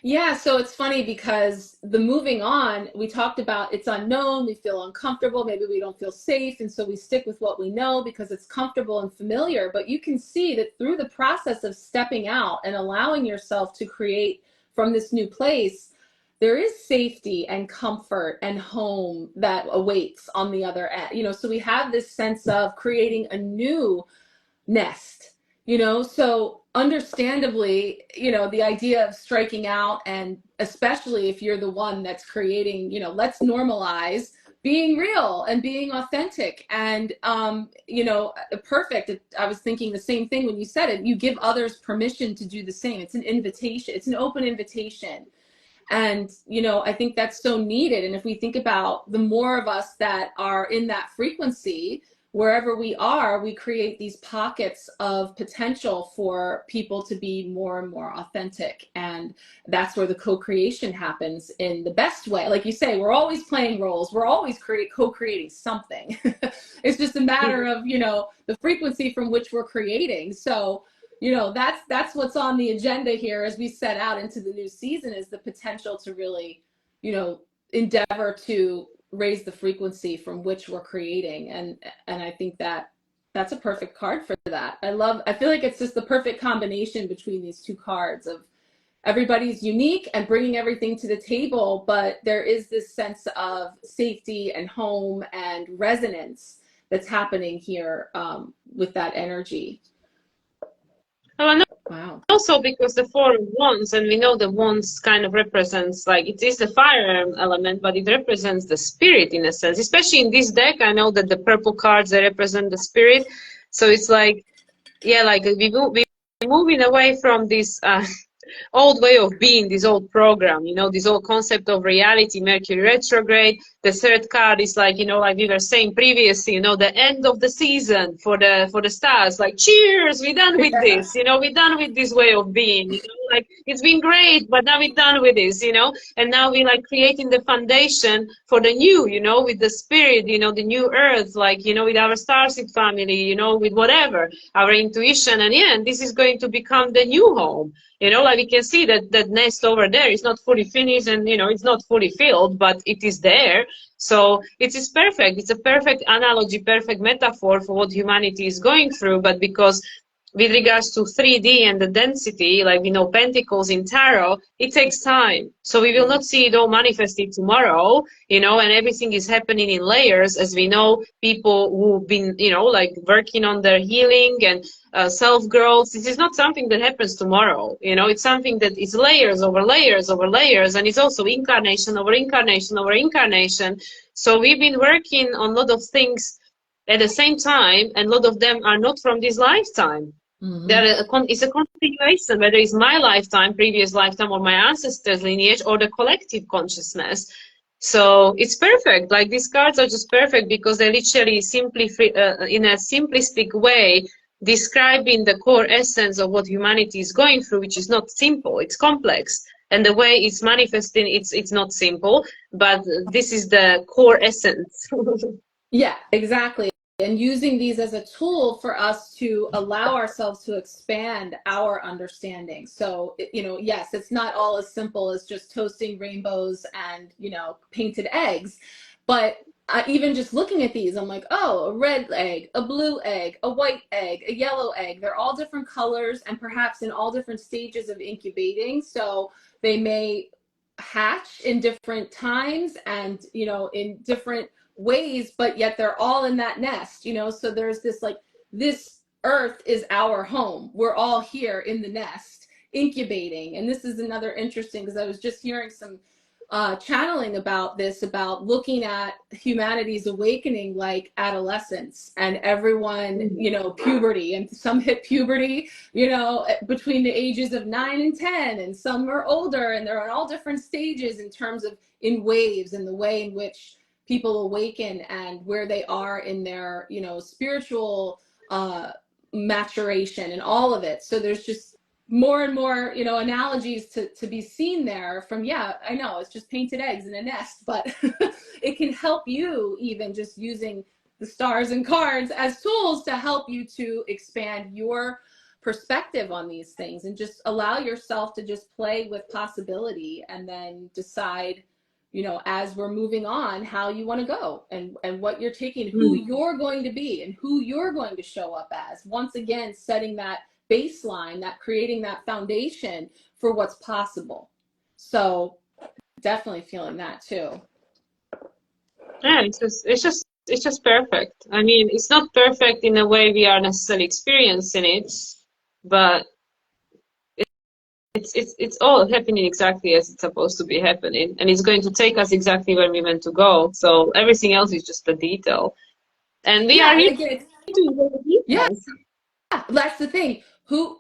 [SPEAKER 1] Yeah, so it's funny because the moving on, we talked about it's unknown, we feel uncomfortable, maybe we don't feel safe, and so we stick with what we know because it's comfortable and familiar. But you can see that through the process of stepping out and allowing yourself to create from this new place, there is safety and comfort and home that awaits on the other end. So we have this sense of creating a new nest, so understandably, the idea of striking out, and especially if you're the one that's creating, let's normalize being real and being authentic and perfect. I was thinking the same thing when you said it. You give others permission to do the same. It's an invitation, it's an open invitation. And I think that's so needed. And if we think about the more of us that are in that frequency, wherever we are, we create these pockets of potential for people to be more and more authentic. And that's where the co-creation happens in the best way. Like you say, we're always playing roles. We're always co-creating something. It's just a matter of, the frequency from which we're creating. So, that's what's on the agenda here as we set out into the new season, is the potential to really, endeavor to raise the frequency from which we're creating. And I think that that's a perfect card for that. I feel like it's just the perfect combination between these two cards of everybody's unique and bringing everything to the table, but there is this sense of safety and home and resonance that's happening here with that energy.
[SPEAKER 2] Oh, and
[SPEAKER 1] Wow.
[SPEAKER 2] also because the Four of Wands, and we know the Wands kind of represents, like, it is the fire element, but it represents the spirit in a sense. Especially in this deck, I know that the purple cards, they represent the spirit. So it's like, yeah, like we moving away from this old way of being, this old program, this old concept of reality, Mercury retrograde. The third card is like, like we were saying previously, the end of the season for the stars. Like, cheers, we're done with
[SPEAKER 1] Yeah.
[SPEAKER 2] this, we're done with this way of being, like, it's been great, but now we're done with this, and now we're like creating the foundation for the new, with the spirit, the new earth, like, with our starseed family, with whatever, our intuition. And yeah, and this is going to become the new home. Like we can see that that nest over there is not fully finished, and it's not fully filled, but it is there. So it is perfect. It's a perfect analogy, perfect metaphor for what humanity is going through. But because with regards to 3D and the density, like pentacles in tarot, it takes time. So we will not see it all manifested tomorrow, and everything is happening in layers. As we know, people who've been, like working on their healing and self-growth, this is not something that happens tomorrow. It's something that is layers over layers over layers, and it's also incarnation over incarnation over incarnation. So we've been working on a lot of things at the same time, and a lot of them are not from this lifetime. It's a continuation, whether it's my lifetime, previous lifetime, or my ancestors' lineage, or the collective consciousness. So it's perfect. Like, these cards are just perfect because they literally simply, in a simplistic way, describing the core essence of what humanity is going through, which is not simple, it's complex. And the way it's manifesting, it's not simple, but this is the core essence.
[SPEAKER 1] Yeah, exactly. And using these as a tool for us to allow ourselves to expand our understanding. So, yes, it's not all as simple as just toasting rainbows and, painted eggs. But even just looking at these, I'm like, oh, a red egg, a blue egg, a white egg, a yellow egg. They're all different colors and perhaps in all different stages of incubating. So they may hatch in different times and, in different ways, but yet they're all in that nest, so there's this, like, this earth is our home. We're all here in the nest incubating. And this is another interesting, because I was just hearing some channeling about this, about looking at humanity's awakening like adolescence, and everyone, puberty, and some hit puberty, between the ages of 9 and 10, and some are older, and they're on all different stages in terms of in waves, and the way in which people awaken and where they are in their, spiritual maturation and all of it. So there's just more and more, analogies to be seen there from, yeah, I know it's just painted eggs in a nest, but it can help you, even just using the stars and cards as tools to help you to expand your perspective on these things, and just allow yourself to just play with possibility, and then decide, as we're moving on, how you want to go, and what you're taking, who you're going to be, and who you're going to show up as. Once again, setting that baseline, that creating that foundation for what's possible. So definitely feeling that too.
[SPEAKER 2] Yeah, it's just perfect. I mean, it's not perfect in a way we are necessarily experiencing it, but it's all happening exactly as it's supposed to be happening, and it's going to take us exactly where we meant to go. So everything else is just a detail, and we are
[SPEAKER 1] Yeah,
[SPEAKER 2] here
[SPEAKER 1] and again,
[SPEAKER 2] to the
[SPEAKER 1] yeah,
[SPEAKER 2] details.
[SPEAKER 1] that's the thing. Who,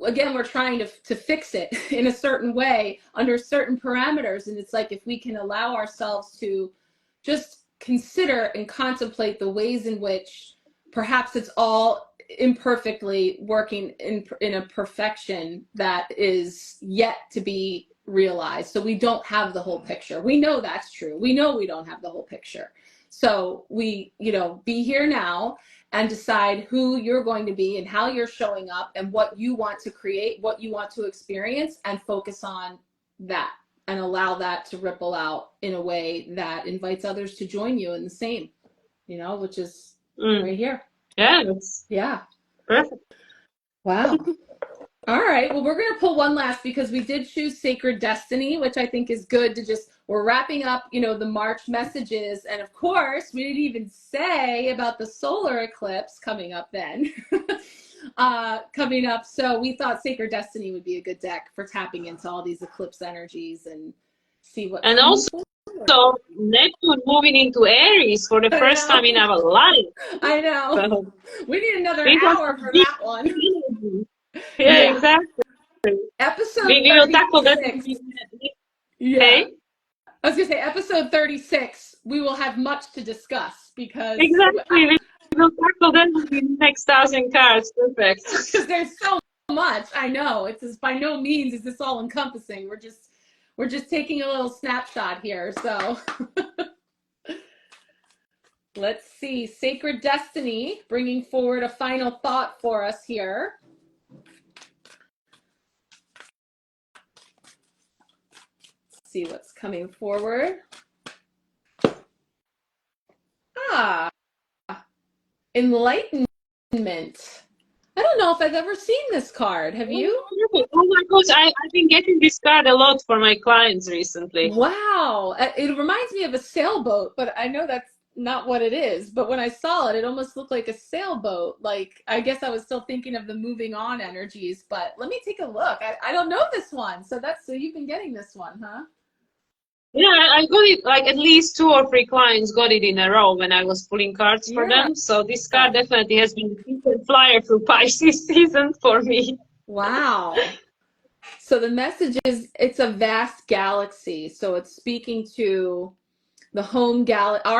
[SPEAKER 1] again, we're trying to fix it in a certain way under certain parameters, and it's like, if we can allow ourselves to just consider and contemplate the ways in which perhaps it's all imperfectly working in a perfection that is yet to be realized. So we don't have the whole picture. We know that's true. We know we don't have the whole picture. So we, be here now and decide who you're going to be and how you're showing up and what you want to create, what you want to experience, and focus on that, and allow that to ripple out in a way that invites others to join you in the same, which is right here.
[SPEAKER 2] Yeah, that's
[SPEAKER 1] Yeah.
[SPEAKER 2] perfect.
[SPEAKER 1] Wow. All right. Well, we're going to pull one last, because we did choose Sacred Destiny, which I think is good to just, we're wrapping up, the March messages. And of course, we didn't even say about the solar eclipse coming up then. coming up. So we thought Sacred Destiny would be a good deck for tapping into all these eclipse energies and see what's
[SPEAKER 2] And
[SPEAKER 1] coming
[SPEAKER 2] also
[SPEAKER 1] forward.
[SPEAKER 2] Neptune moving into Aries for the
[SPEAKER 1] I
[SPEAKER 2] first time in
[SPEAKER 1] know.
[SPEAKER 2] our life.
[SPEAKER 1] I know.
[SPEAKER 2] So
[SPEAKER 1] We need another
[SPEAKER 2] it was
[SPEAKER 1] hour for
[SPEAKER 2] big
[SPEAKER 1] that one.
[SPEAKER 2] energy. Yeah,
[SPEAKER 1] Yeah.
[SPEAKER 2] exactly.
[SPEAKER 1] Episode
[SPEAKER 2] We will tackle that
[SPEAKER 1] 36.
[SPEAKER 2] in
[SPEAKER 1] Yeah.
[SPEAKER 2] Hey,
[SPEAKER 1] I was going to say episode 36, we will have much to discuss because
[SPEAKER 2] exactly. We will tackle that in the next 1,000 cards. Perfect.
[SPEAKER 1] there's so much. I know. It's just, by no means is this all encompassing. We're just taking a little snapshot here. So let's see. Sacred Destiny bringing forward a final thought for us here. Let's see what's coming forward. Ah, enlightenment. I don't know if I've ever seen this card. Have you?
[SPEAKER 2] Oh my gosh, I've been getting this card a lot for my clients recently.
[SPEAKER 1] Wow. It reminds me of a sailboat, but I know that's not what it is. But when I saw it, it almost looked like a sailboat. Like, I guess I was still thinking of the moving on energies, but let me take a look. I don't know this one. So you've been getting this one, huh?
[SPEAKER 2] Yeah, I got it like at least 2 or 3 clients got it in a row when I was pulling cards for
[SPEAKER 1] Yeah.
[SPEAKER 2] them. So this card definitely has been a frequent flyer through Pisces season for me.
[SPEAKER 1] Wow. So the message is it's a vast galaxy. So it's speaking to our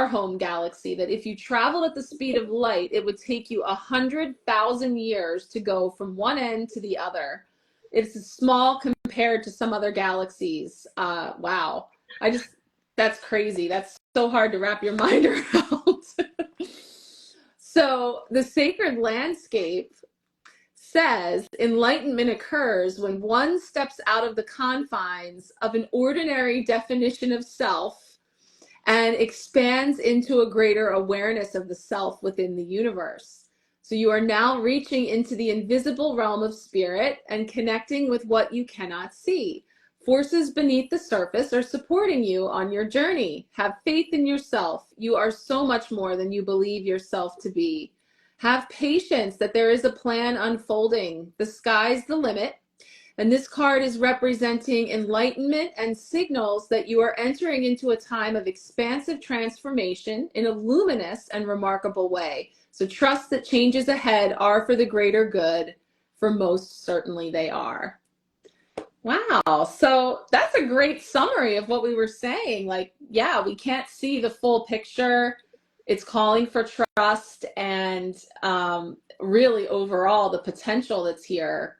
[SPEAKER 1] home galaxy, that if you traveled at the speed of light, it would take you 100,000 years to go from one end to the other. It's small compared to some other galaxies. Wow. That's crazy. That's so hard to wrap your mind around. So the sacred landscape says enlightenment occurs when one steps out of the confines of an ordinary definition of self and expands into a greater awareness of the self within the universe. So you are now reaching into the invisible realm of spirit and connecting with what you cannot see. Forces beneath the surface are supporting you on your journey. Have faith in yourself. You are so much more than you believe yourself to be. Have patience that there is a plan unfolding. The sky's the limit. And this card is representing enlightenment and signals that you are entering into a time of expansive transformation in a luminous and remarkable way. So trust that changes ahead are for the greater good, for most certainly they are. Wow. So that's a great summary of what we were saying. Like, yeah, we can't see the full picture. It's calling for trust, and really overall the potential that's here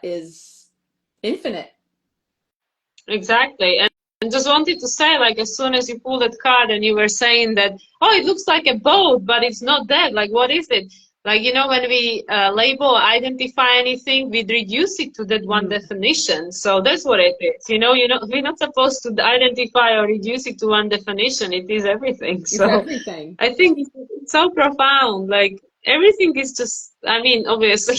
[SPEAKER 1] is infinite.
[SPEAKER 2] Exactly. And just wanted to say, like, as soon as you pull that card and you were saying that, oh, it looks like a boat, but it's not that. Like, what is it? Like, when we label, identify anything, we reduce it to that one definition. So that's what it is. We're not supposed to identify or reduce it to one definition. It is everything.
[SPEAKER 1] It's
[SPEAKER 2] So
[SPEAKER 1] everything.
[SPEAKER 2] I think it's so profound. Like, everything is just, I mean, obviously,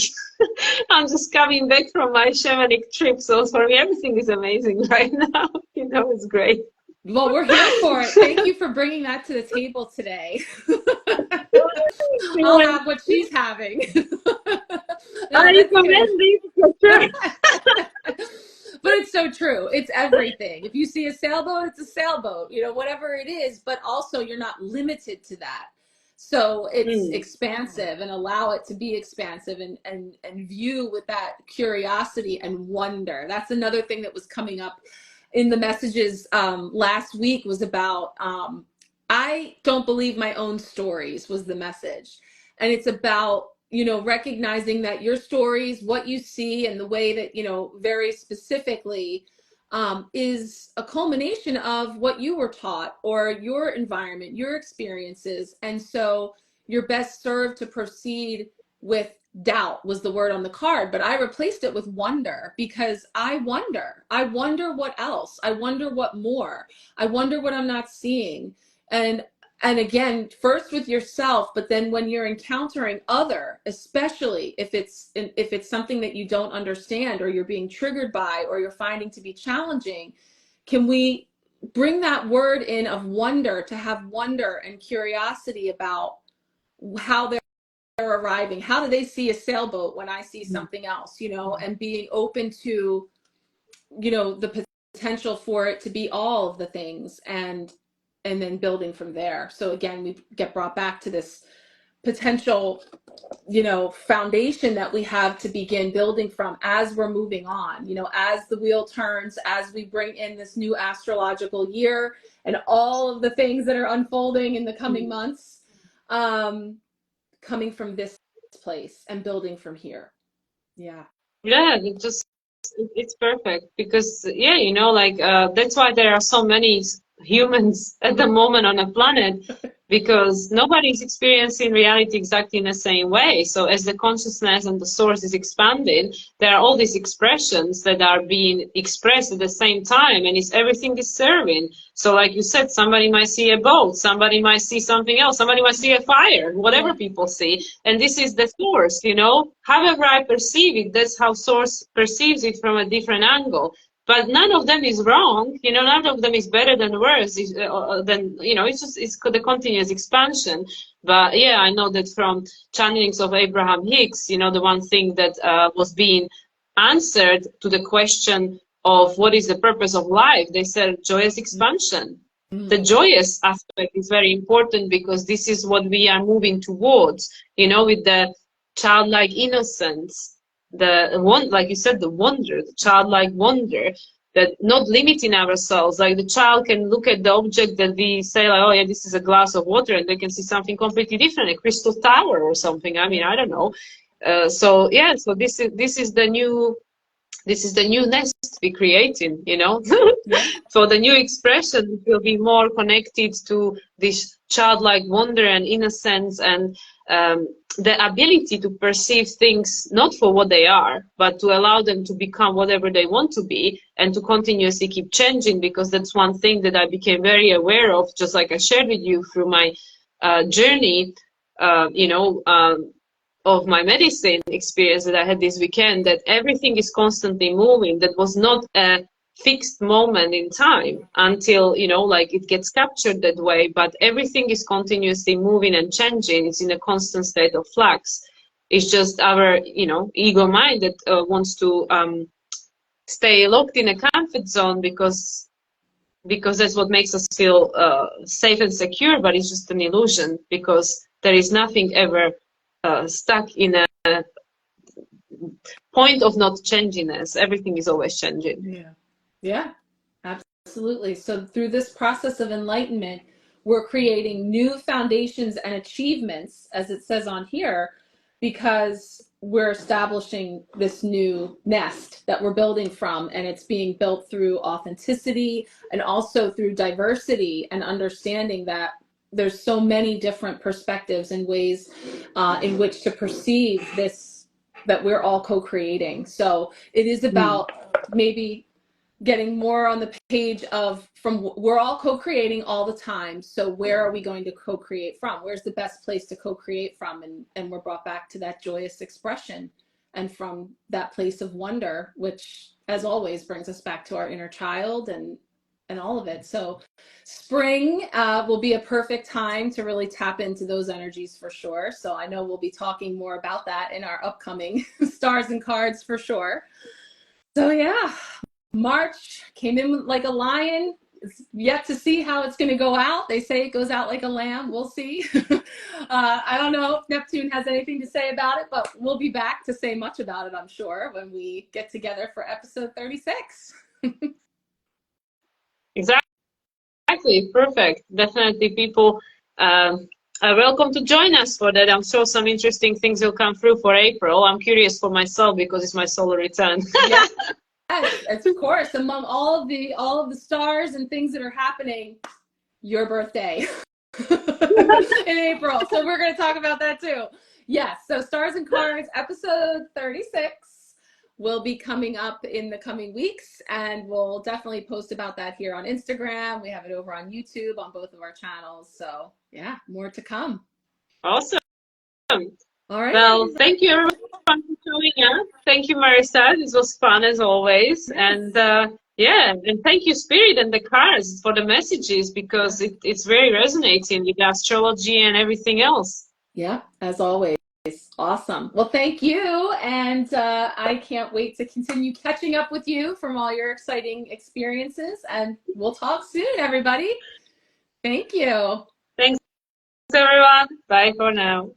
[SPEAKER 2] I'm just coming back from my shamanic trip. So for me, everything is amazing right now. It's great.
[SPEAKER 1] Well, we're here for it. Thank you for bringing that to the table today. I'll have what she's having. No,
[SPEAKER 2] I
[SPEAKER 1] that's good.
[SPEAKER 2] recommend this for sure.
[SPEAKER 1] But it's so true. It's everything. If you see a sailboat, it's a sailboat, whatever it is, but also you're not limited to that. So it's expansive, and allow it to be expansive, and view with that curiosity and wonder. That's another thing that was coming up in the messages last week, was about I don't believe my own stories, was the message. And it's about recognizing that your stories, what you see, and the way that very specifically is a culmination of what you were taught, or your environment, your experiences. And so you're best served to proceed with doubt, was the word on the card, but I replaced it with wonder, because I wonder what else, I wonder what more, I wonder what I'm not seeing. And again, first with yourself, but then when you're encountering other, especially if it's something that you don't understand, or you're being triggered by, or you're finding to be challenging, can we bring that word in of wonder, to have wonder and curiosity about how they're arriving? How do they see a sailboat when I see something else, and being open to, the potential for it to be all of the things, and then building from there. So again, we get brought back to this potential, foundation that we have to begin building from as we're moving on, as the wheel turns, as we bring in this new astrological year and all of the things that are unfolding in the coming months, coming from this place and building from here. Yeah.
[SPEAKER 2] Yeah, it's perfect because that's why there are so many humans at the moment on the planet, because nobody is experiencing reality exactly in the same way. So as the consciousness and the source is expanded, there are all these expressions that are being expressed at the same time, and everything is serving. So like you said, somebody might see a boat, somebody might see something else, somebody might see a fire, whatever people see, and this is the source. However I perceive it, that's how source perceives it from a different angle. But none of them is wrong, none of them is better than worse, it's the continuous expansion. But yeah, I know that from channelings of Abraham Hicks, the one thing that was being answered to the question of what is the purpose of life, they said joyous expansion. The joyous aspect is very important, because this is what we are moving towards, with the childlike innocence, like you said, the wonder, the childlike wonder, that not limiting ourselves. Like the child can look at the object that we say, like, oh yeah, this is a glass of water, and they can see something completely different, a crystal tower or something. I mean, I don't know. So this is the new nest we're creating, So the new expression will be more connected to this childlike wonder and innocence, and the ability to perceive things not for what they are, but to allow them to become whatever they want to be, and to continuously keep changing. Because that's one thing that I became very aware of, just like I shared with you through my journey, of my medicine experience that I had this weekend, that everything is constantly moving. That was not a fixed moment in time until, it gets captured that way, but everything is continuously moving and changing. It's in a constant state of flux. It's just our, ego mind that wants to stay locked in a comfort zone, because that's what makes us feel safe and secure, but it's just an illusion, because there is nothing ever stuck in a point of not changiness. Everything is always changing.
[SPEAKER 1] Yeah, absolutely. So through this process of enlightenment, we're creating new foundations and achievements, as it says on here, because we're establishing this new nest that we're building from, and it's being built through authenticity and also through diversity, and understanding that there's so many different perspectives and ways in which to perceive this, that we're all co-creating. So it is about maybe getting more on the page of, we're all co-creating all the time. So where are we going to co-create from? Where's the best place to co-create from? And we're brought back to that joyous expression, and from that place of wonder, which as always brings us back to our inner child and all of it. So spring will be a perfect time to really tap into those energies for sure. So I know we'll be talking more about that in our upcoming stars and cards for sure. So yeah, March came in like a lion. It's yet to see how it's going to go out. They say it goes out like a lamb. We'll see. I don't know if Neptune has anything to say about it, but we'll be back to say much about it, I'm sure, when we get together for episode 36.
[SPEAKER 2] Exactly, perfect. Definitely people are welcome to join us for that. I'm sure some interesting things will come through for April. I'm curious for myself, because it's my solar return.
[SPEAKER 1] Yes, of course. Among all of the stars and things that are happening, your birthday in April. So we're going to talk about that too. Yes. So Stars and Cards episode 36 will be coming up in the coming weeks, and we'll definitely post about that here on Instagram. We have it over on YouTube on both of our channels. So yeah, more to come.
[SPEAKER 2] Awesome.
[SPEAKER 1] All right.
[SPEAKER 2] Well, thank you everyone for showing up. Thank you, Marissa. This was fun as always. Yes. And thank you, Spirit and the cards, for the messages, because it's very resonating with astrology and everything else.
[SPEAKER 1] Yeah, as always. Awesome. Well, thank you. And I can't wait to continue catching up with you from all your exciting experiences. And we'll talk soon, everybody. Thank you.
[SPEAKER 2] Thanks, everyone. Bye for now.